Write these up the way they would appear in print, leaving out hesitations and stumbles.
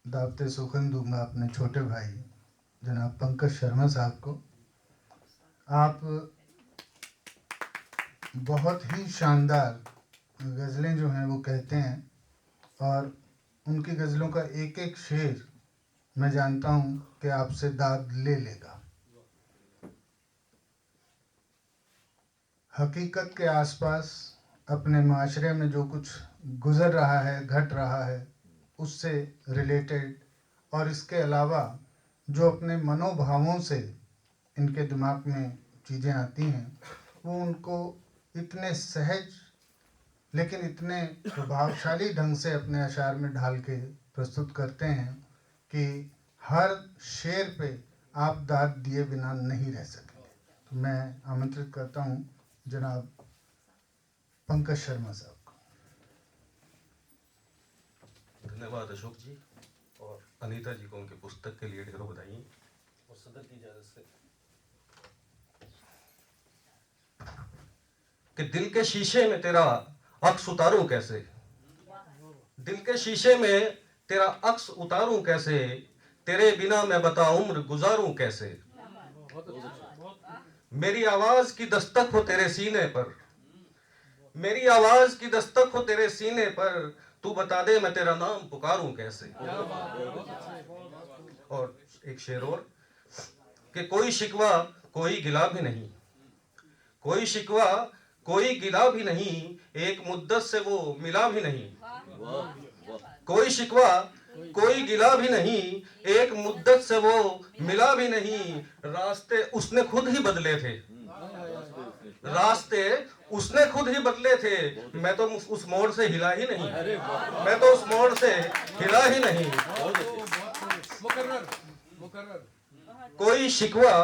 दावते सुखन दूंगा अपने छोटे भाई जनाब पंकज शर्मा साहब को। आप बहुत ही शानदार गज़लें जो हैं वो कहते हैं और उनकी गज़लों का एक एक शेर मैं जानता हूँ कि आपसे दाद ले लेगा। हकीकत के आसपास अपने माशरे में जो कुछ गुज़र रहा है, घट रहा है, उससे रिलेटेड और इसके अलावा जो अपने मनोभावों से इनके दिमाग में चीज़ें आती हैं वो उनको इतने सहज लेकिन इतने प्रभावशाली ढंग से अपने अशार में ढाल के प्रस्तुत करते हैं कि हर शेर पे आप दाद दिए बिना नहीं रह सकेंगे। तो मैं आमंत्रित करता हूँ जनाब पंकज शर्मा साहब को। धन्यवाद अशोक जी और अनीता जी को उनके पुस्तक के लिए ढेरों बधाई। और सदर की इजाजत से कि दिल के शीशे में तेरा अक्स उतारूं कैसे, दिल के शीशे में तेरा अक्स उतारूं कैसे, तेरे बिना मैं बता उम्र गुजारूं कैसे। मेरी आवाज की दस्तक हो तेरे सीने पर, मेरी आवाज की दस्तक हो तेरे सीने पर, तू बता दे मैं तेरा नाम पुकारूं कैसे। और एक शेर और कि कोई शिकवा कोई गिला भी नहीं, कोई शिकवा कोई गिला भी नहीं, एक मुद्दत से वो मिला भी नहीं। कोई शिकवा कोई गिला भी नहीं, एक मुद्दत से वो मिला भी नहीं। रास्ते उसने खुद ही बदले थे, रास्ते उसने खुद ही बदले थे, मैं तो उस मोड़ से हिला ही नहीं, मैं तो उस मोड़ से हिला ही नहीं। कोई शिकवा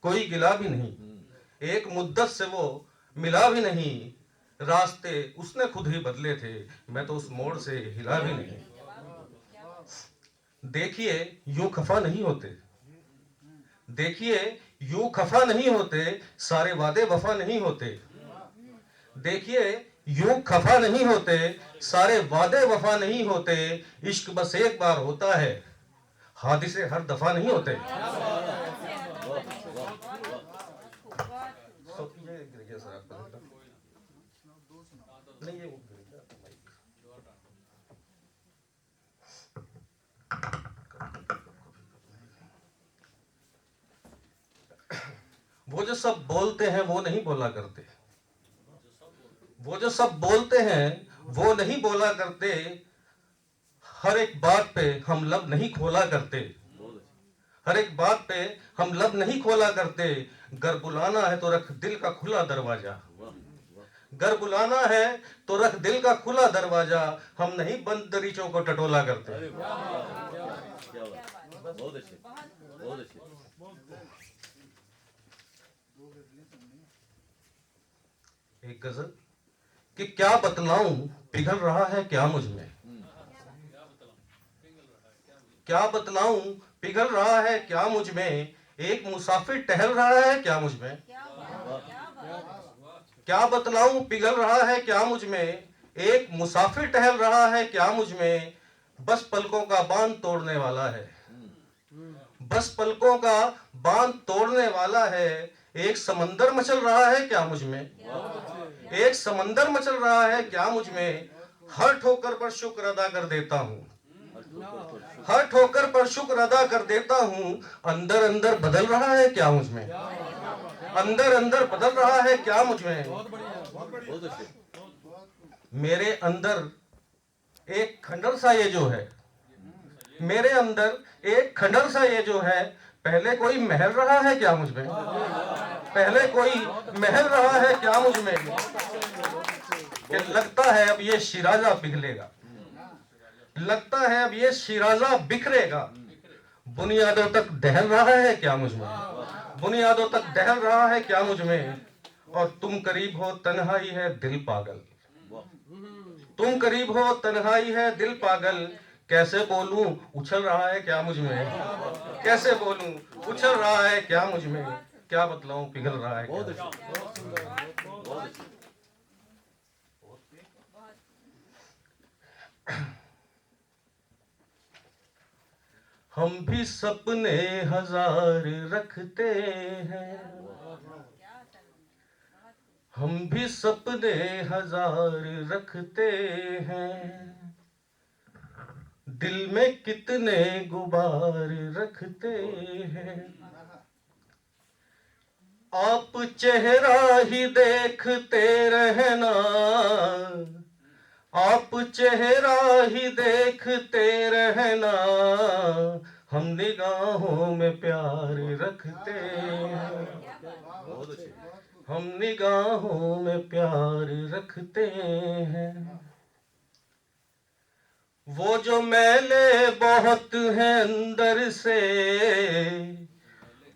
कोई गिला भी नहीं, एक मुद्दत से वो मिला भी नहीं। रास्ते उसने खुद ही बदले थे, मैं तो उस मोड़ से हिला भी नहीं। देखिए यूं खफा नहीं होते, देखिए यूं खफा नहीं होते, सारे वादे वफा नहीं होते। देखिए यूं खफा नहीं होते, सारे वादे वफा नहीं होते। इश्क बस एक बार होता है, हादिसे हर दफा नहीं होते। नहीं ये वो जो सब बोलते हैं वो नहीं बोला करते, वो जो सब बोलते हैं वो नहीं बोला करते। हर एक बात पे हम लब नहीं खोला करते, हर एक बात पे हम लब नहीं खोला करते। गर बुलाना है तो रख दिल का खुला दरवाजा, गर बुलाना है तो रख दिल का खुला दरवाजा। हम नहीं बंद दरीचों को टटोला करते। बहुत अच्छे, बहुत अच्छे। एक गजल कि क्या बतलाऊं पिघल रहा है क्या मुझ में, क्या बतलाऊं पिघल रहा है क्या मुझ में। एक मुसाफिर टहल रहा है क्या मुझ में, क्या बतलाऊं पिघल रहा है क्या मुझ में। एक मुसाफिर टहल रहा है क्या मुझ में। बस पलकों का बांध तोड़ने वाला है, बस पलकों का बांध तोड़ने वाला है। एक समंदर मचल रहा है क्या मुझ में, एक समंदर मचल रहा है क्या मुझ में। हर ठोकर पर शुक्र अदा कर देता हूँ, हर ठोकर पर शुक्र अदा कर देता हूँ। अंदर अंदर बदल रहा है क्या मुझ में, अंदर अंदर बदल रहा है क्या मुझ में। मेरे अंदर एक खंडर सा ये जो है, मेरे अंदर एक खंडर सा ये जो है। पहले कोई महल रहा है क्या मुझ में, पहले कोई महल रहा है क्या मुझ में। कि लगता है अब ये शिराजा पिघलेगा, लगता है अब ये शिराजा बिखरेगा। बुनियादों तक दहल रहा है क्या मुझ में, बुनियादों तक दहल रहा है क्या मुझ में। और तुम करीब हो तन्हाई है दिल पागल, तुम करीब हो तन्हाई है दिल पागल। कैसे बोलूं उछल रहा है क्या मुझ में, कैसे बोलूं उछल रहा है क्या मुझ में। क्या बतलाऊं पिघल रहा है क्या। हम भी सपने हजार रखते हैं, हम भी सपने हजार रखते हैं, दिल में कितने गुबार रखते हैं। आप चेहरा ही देखते रहना, आप चेहरा ही देखते रहना, हम निगाहों में प्यार रखते हैं, हम निगाहों में प्यार रखते हैं। वो जो मैले बहुत हैं अंदर से,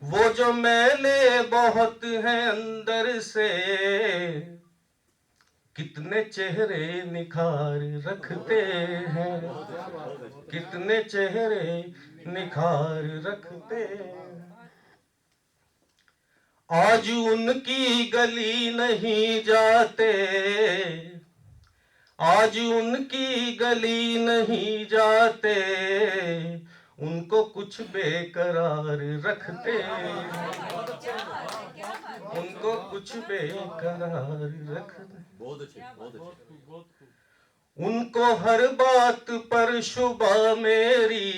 वो जो मैले बहुत हैं अंदर से, कितने चेहरे निखार रखते हैं, कितने चेहरे निखार रखते हैं। आज उनकी गली नहीं जाते, आज उनकी गली नहीं जाते, उनको कुछ बेकरार रखते हैं, उनको कुछ बेकरार रखते। बहुत अच्छे, बहुत अच्छे। उनको हर बात पर शुबा मेरी,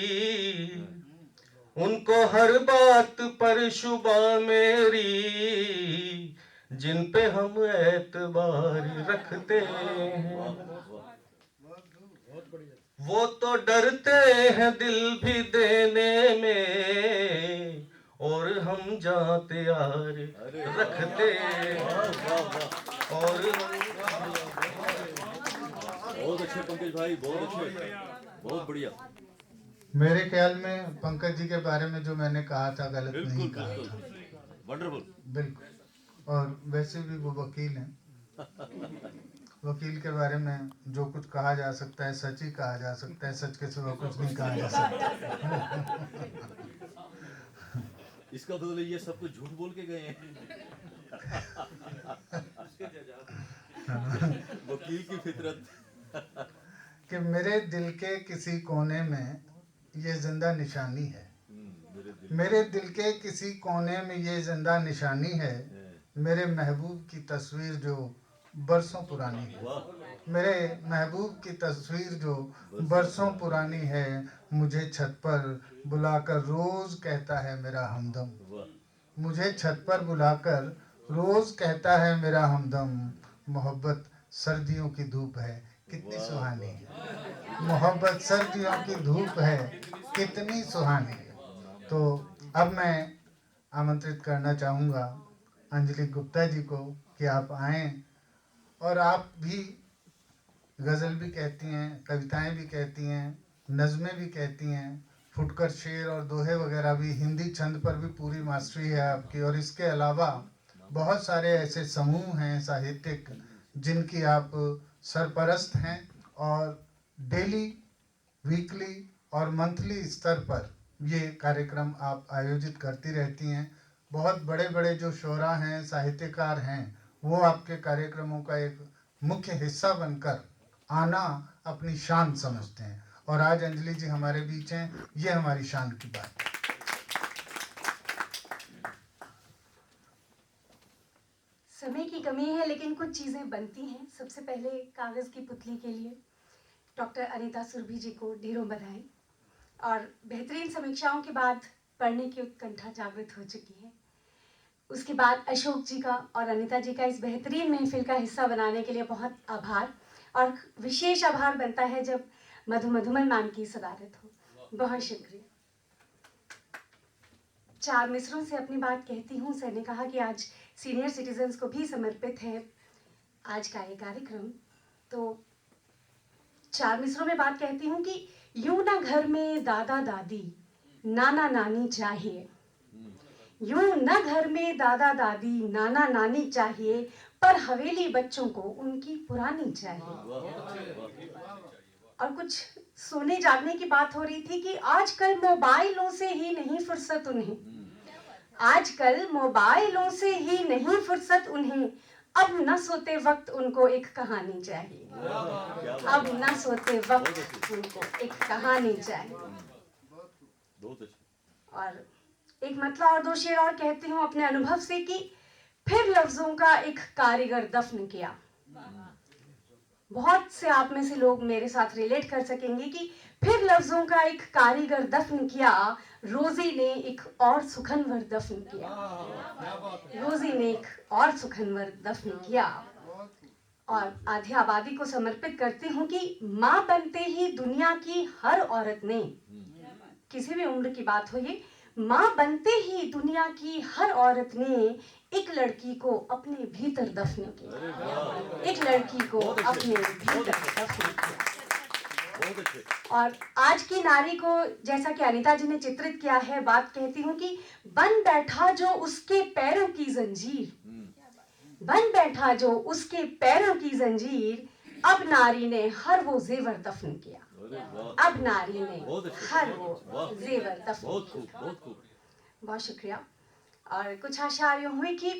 उनको हर बात पर शुबा मेरी, जिन पे हम एतबार रखते हैं। वो तो डरते हैं दिल भी देने में, और हम जाते यार रखते हैं, और बहुत अच्छे पंकज भाई, बहुत अच्छे, बहुत बढ़िया। मेरे ख्याल में पंकज जी के बारे में जो मैंने कहा था गलत नहीं कहा था, वंडरफुल, बिल्कुल। और वैसे भी वो वकील हैं, वकील के बारे में जो कुछ कहा जा सकता है सच ही कहा जा सकता है, सच के सिवा कुछ नहीं कहा जा सकता। इसका मतलब ये सब कुछ झूठ बोल के गए हैं। वकील की फितरत। कि मेरे दिल के किसी कोने में ये जिंदा निशानी है, मेरे दिल के किसी कोने में ये जिंदा निशानी है, मेरे महबूब की तस्वीर जो बरसों पुरानी है, मेरे महबूब की तस्वीर जो बरसों पुरानी है, मुझे छत पर बुलाकर रोज कहता है मेरा हमदम, मुझे छत पर बुलाकर रोज कहता है मेरा हमदम, मोहब्बत सर्दियों की धूप है कितनी सुहानी है, मोहब्बत सर्दियों की धूप है कितनी सुहानी है। तो अब मैं आमंत्रित करना चाहूँगा अंजलि गुप्ता जी को कि आप आएँ, और आप भी गज़ल भी कहती हैं, कविताएं भी कहती हैं, नज़में भी कहती हैं, फुटकर शेर और दोहे वगैरह भी, हिंदी छंद पर भी पूरी मास्टरी है आपकी, और इसके अलावा बहुत सारे ऐसे समूह हैं साहित्यिक जिनकी आप सरपरस्त हैं, और डेली, वीकली और मंथली स्तर पर ये कार्यक्रम आप आयोजित करती रहती हैं। बहुत बड़े बड़े जो शोरा हैं, साहित्यकार हैं, वो आपके कार्यक्रमों का एक मुख्य हिस्सा बनकर आना अपनी शान समझते हैं, और आज अंजलि जी हमारे बीच हैं, ये हमारी शान की बात है। समय की कमी है लेकिन कुछ चीज़ें बनती हैं। सबसे पहले कागज़ की पुतली के लिए डॉक्टर अनीता सुरभि जी को ढेरों बधाई, और बेहतरीन समीक्षाओं के बाद पढ़ने की उत्कंठा जागृत हो चुकी है। उसके बाद अशोक जी का और अनीता जी का इस बेहतरीन महफिल का हिस्सा बनाने के लिए बहुत आभार, और विशेष आभार बनता है जब मधुमल मैम की सदारत हो। बहुत शुक्रिया। 4 मिसरों से अपनी बात कहती हूँ। सर ने कहा कि आज सीनियर सिटीजन्स को भी समर्पित है आज का ये कार्यक्रम, तो 4 मिसरों में बात कहती हूँ कि यूं ना घर में दादा दादी नाना नानी चाहिए, यूं न घर में दादा दादी नाना नानी चाहिए, पर हवेली बच्चों को उनकी पुरानी चाहिए। और कुछ सोने जागने की बात हो रही थी कि आजकल मोबाइलों से ही नहीं फुर्सत उन्हें, आजकल मोबाइलों से ही नहीं फुर्सत उन्हें, अब न सोते वक्त उनको एक कहानी चाहिए, अब न सोते वक्त उनको एक कहानी चाहिए। बहुत अच्छे। और एक मतलब और 2 शेर और कहती हूँ अपने अनुभव से कि फिर लफ्जों का एक कारीगर दफन किया। बहुत से आप में से लोग मेरे साथ रिलेट कर सकेंगे कि फिर लफ्जों का एक कारीगर दफन किया, रोजी ने एक और सुखनवर दफन किया। रोजी ने एक और सुखनवर दफन किया। और आधी आबादी को समर्पित करती हूँ कि माँ बनते ही दुनिया की हर औरत ने, किसी भी उम्र की बात हो, ये माँ बनते ही दुनिया की हर औरत ने एक लड़की को अपने भीतर दफन किया। एक लड़की को अपने भीतर दफन किया। बहुत अच्छे। और आज की नारी को जैसा कि अनीता जी ने चित्रित किया है, बात कहती हूँ कि बन बैठा जो उसके पैरों की जंजीर, बन बैठा जो उसके पैरों की जंजीर, अब नारी ने हर वो जेवर दफन किया। अरे वाह, अब नारी ने बहुत अच्छे। हर वो वाह, जेवर दफन बहुत किया। खूब, बहुत खूब। बहुत शुक्रिया। और कुछ आशार यूं हुई कि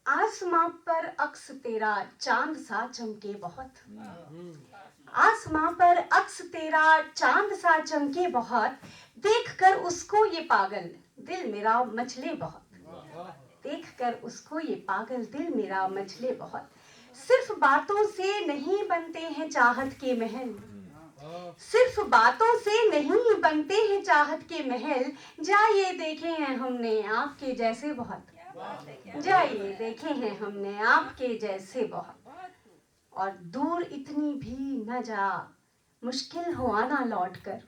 आसमां पर अक्स तेरा चांद सा चमके बहुत, आसमां पर अक्स तेरा चांद सा चमके बहुत, देखकर उसको ये पागल दिल मेरा मचले बहुत, देखकर उसको ये पागल दिल मेरा मचले बहुत। सिर्फ बातों से नहीं बनते हैं चाहत के महल, सिर्फ बातों से नहीं बनते हैं चाहत के महल, जाइए देखे हैं हमने आपके जैसे बहुत, जाइए देखे हैं हमने आपके जैसे बहुत। और दूर इतनी भी न जा मुश्किल हो आना लौट कर,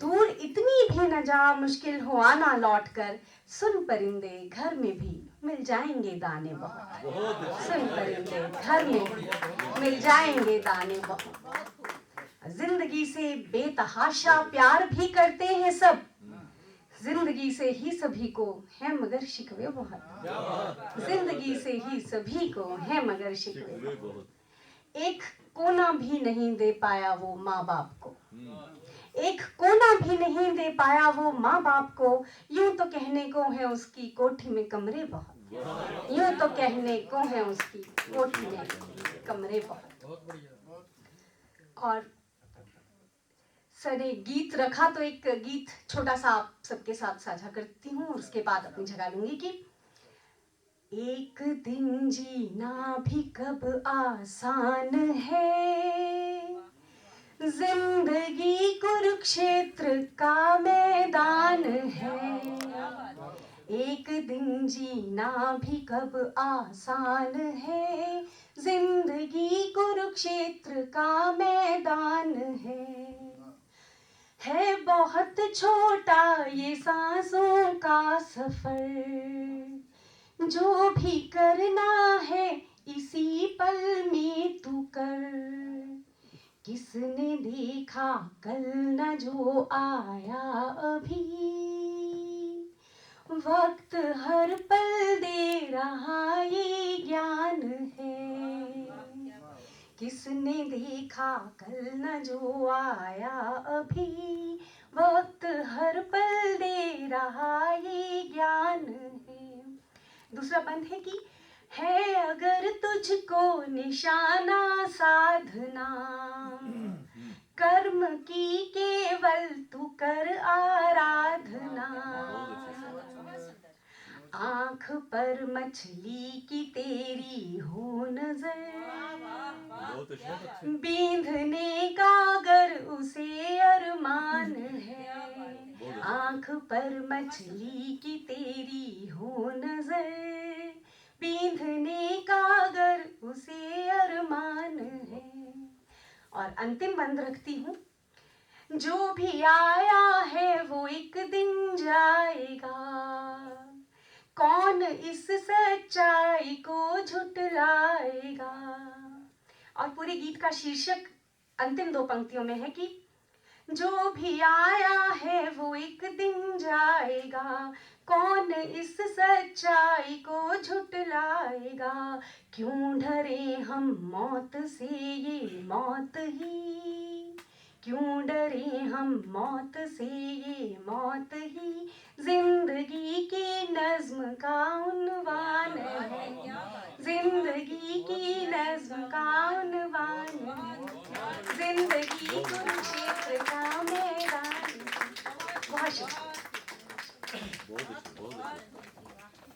दूर इतनी भी न जा मुश्किल हो आना लौट कर, सुन परिंदे घर में भी मिल जाएंगे दाने बहुत, बहुत अच्छे। सुन परिंदे घर में भी मिल जाएंगे दाने बहुत। जिंदगी से बेतहाशा प्यार भी करते हैं सब, जिंदगी से ही सभी को है मगर शिकवे बहुत, जिंदगी से ही सभी को है मगर शिकवे बहुत। एक कोना भी नहीं दे पाया वो माँ बाप को, एक कोना भी नहीं दे पाया वो माँ बाप को, यूं तो कहने को है उसकी कोठी में कमरे बहुत, यूं तो कहने को है उसकी कोठी में कमरे बहुत। और सर ने गीत रखा तो एक गीत छोटा सा आप सबके साथ साझा करती हूँ, उसके बाद अपनी जगह लूंगी कि एक दिन जीना भी कब आसान है, जिंदगी कुरुक्षेत्र का मैदान है, एक दिन जीना भी कब आसान है, जिंदगी कुरुक्षेत्र का मैदान है बहुत छोटा ये सांसों का सफर, जो भी करना है इसी पल में तू कर, किसने देखा कल न जो आया अभी, वक्त हर पल दे रहा ये ज्ञान है, किसने देखा कल न जो आया अभी, वक्त हर पल दे रहा ये ज्ञान है। दूसरा बंद है कि है अगर तुझको निशाना साधना, कर्म की केवल तू कर आराधना, आंख पर मछली की तेरी हो नजर, बींधने का अगर उसे अरमान है, आंख पर मछली की तेरी हो नजर, बींधने का अगर उसे अरमान है। और अंतिम बंद रखती हूँ, जो भी आया है वो एक दिन जाएगा, कौन इस सच्चाई को झुटलाएगा। और पूरे गीत का शीर्षक अंतिम 2 पंक्तियों में है कि जो भी आया है वो एक दिन जाएगा, कौन इस सच्चाई को झुटलाएगा, क्यों डरे हम मौत से ये मौत ही, क्यों डरे हम मौत से ये मौत ही, जिंदगी की नज्म का उन्वान है, जिंदगी की नज्म का उन्वान है, जिंदगी कुरुक्षेत्र का मैदान। बहुत शाबाश। बहुत अच्छे बहुत अच्छे।